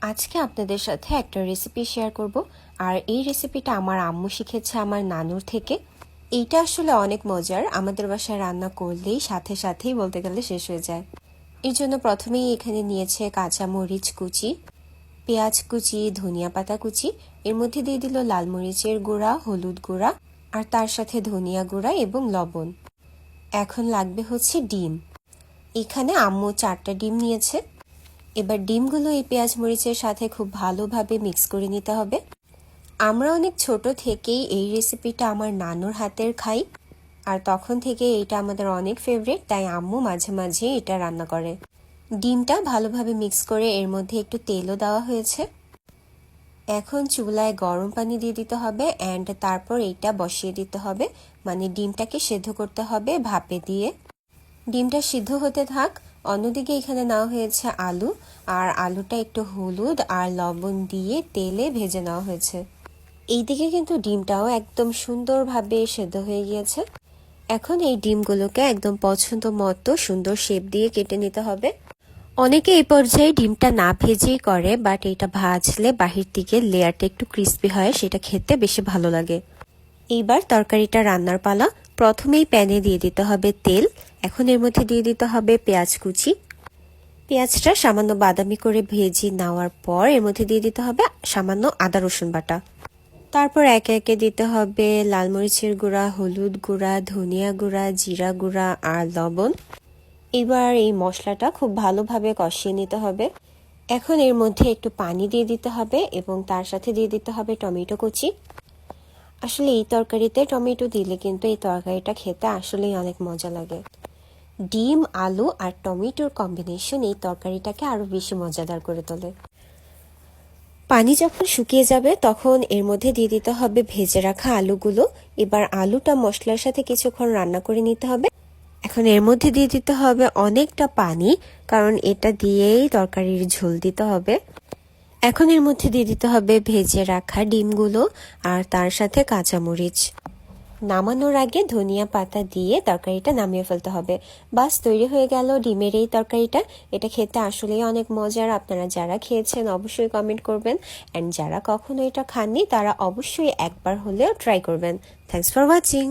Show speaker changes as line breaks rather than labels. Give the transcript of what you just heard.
আজকে আপনাদের সাথে একটা রেসিপি শেয়ার করব। আর এই রেসিপিটা আমার আম্মু শিখেছে আমার নানুর থেকে। এইটা আসলে অনেক মজার, আমাদের বাসায় রান্না করলেই সাথে সাথেই বলতে গেলে শেষ হয়ে যায়। এর জন্য প্রথমেই এখানে নিয়েছে কাঁচা মরিচ কুচি, পেঁয়াজ কুচি, ধনিয়া পাতা কুচি, এর মধ্যে দিয়ে দিল লাল মরিচের গুঁড়া, হলুদ গুঁড়া, আর তার সাথে ধনিয়া গুঁড়া এবং লবণ। এখন লাগবে হচ্ছে ডিম। এখানে আম্মু 4টা ডিম নিয়েছে। এবার ডিমগুলো এই পেঁয়াজ মরিচের সাথে খুব ভালোভাবে মিক্স করে নিতে হবে। আমরা অনেক ছোট থেকেই এই রেসিপিটা আমার নানুর হাতের খাই, আর তখন থেকে এটা আমাদের অনেক ফেভারিট, তাই আম্মু মাঝে মাঝে এটা রান্না করে। ডিমটা ভালোভাবে মিক্স করে এর মধ্যে একটু তেলও দেওয়া হয়েছে। এখন চুলায় গরম পানি দিয়ে দিতে হবে অ্যান্ড তারপর এইটা বসিয়ে দিতে হবে, মানে ডিমটাকে সেদ্ধ করতে হবে ভাপে দিয়ে। ডিমটা সিদ্ধ হতে থাক। অন্যদিকে এখানে নেওয়া হয়েছে আলু, আর আলুটা একটু হলুদ আর লবণ দিয়ে তেলে ভেজে নেওয়া হয়েছে। এইদিকে কিন্তু ডিমটাও একদম সুন্দরভাবে সেদ্ধ হয়ে গিয়েছে। এখন এই ডিমগুলোকে একদম পছন্দ মতো সুন্দর শেপ দিয়ে কেটে নিতে হবে। অনেকে এই পর্যায়ে ডিমটা না ভেজেই করে, বাট এটা ভাজলে বাহির থেকে লেয়ারটা একটু ক্রিস্পি হয়, সেটা খেতে বেশি ভালো লাগে। এইবার তরকারিটা রান্নার পালা। প্রথমেই প্যানে দিয়ে দিতে হবে তেল। এখন এর মধ্যে দিয়ে দিতে হবে পেঁয়াজ কুচি। পেঁয়াজটা সামান্য বাদামি করে ভেজে নেওয়ার পর এর মধ্যে দিয়ে দিতে হবে সামান্য আদা রসুন বাটা। তারপর একে একে দিতে হবে লাল মরিচের গুঁড়া, হলুদ গুঁড়া, ধনিয়া গুঁড়া, জিরা গুঁড়া আর লবণ। এবার এই মশলাটা খুব ভালোভাবে কষিয়ে নিতে হবে। এখন এর মধ্যে একটু পানি দিয়ে দিতে হবে এবং তার সাথে দিয়ে দিতে হবে টমেটো কুচি। আসলে এই তরকারিতে টমেটো দিলে কিন্তু এই তরকারিটা খেতে আসলেই অনেক মজা লাগে। ডিম, আলু আর টমেটোর কম্বিনেশন এই তরকারিটাকে আরো বেশি মজাদার করে তোলে। পানি যখন শুকিয়ে যাবে তখন এর মধ্যে দিয়ে দিতে হবে ভেজে রাখা আলুগুলো। এবার আলুটা মশলার সাথে কিছুক্ষণ রান্না করে নিতে হবে। এখন এর মধ্যে দিয়ে দিতে হবে অনেকটা পানি, কারণ এটা দিয়েই তরকারির ঝোল দিতে হবে। এখন এর মধ্যে দিয়ে দিতে হবে ভেজে রাখা ডিমগুলো আর তার সাথে কাঁচামরিচ। নামানোর আগে ধনিয়া পাতা দিয়ে তরকারিটা নামিয়ে ফেলতে হবে। বাস, তৈরি হয়ে গেল ডিমের এই তরকারিটা। এটা খেতে আসলেই অনেক মজার। আপনারা যারা খেয়েছেন অবশ্যই কমেন্ট করবেন, অ্যান্ড যারা কখনো এটা খাননি তারা অবশ্যই একবার হলেও ট্রাই করবেন। Thanks for watching.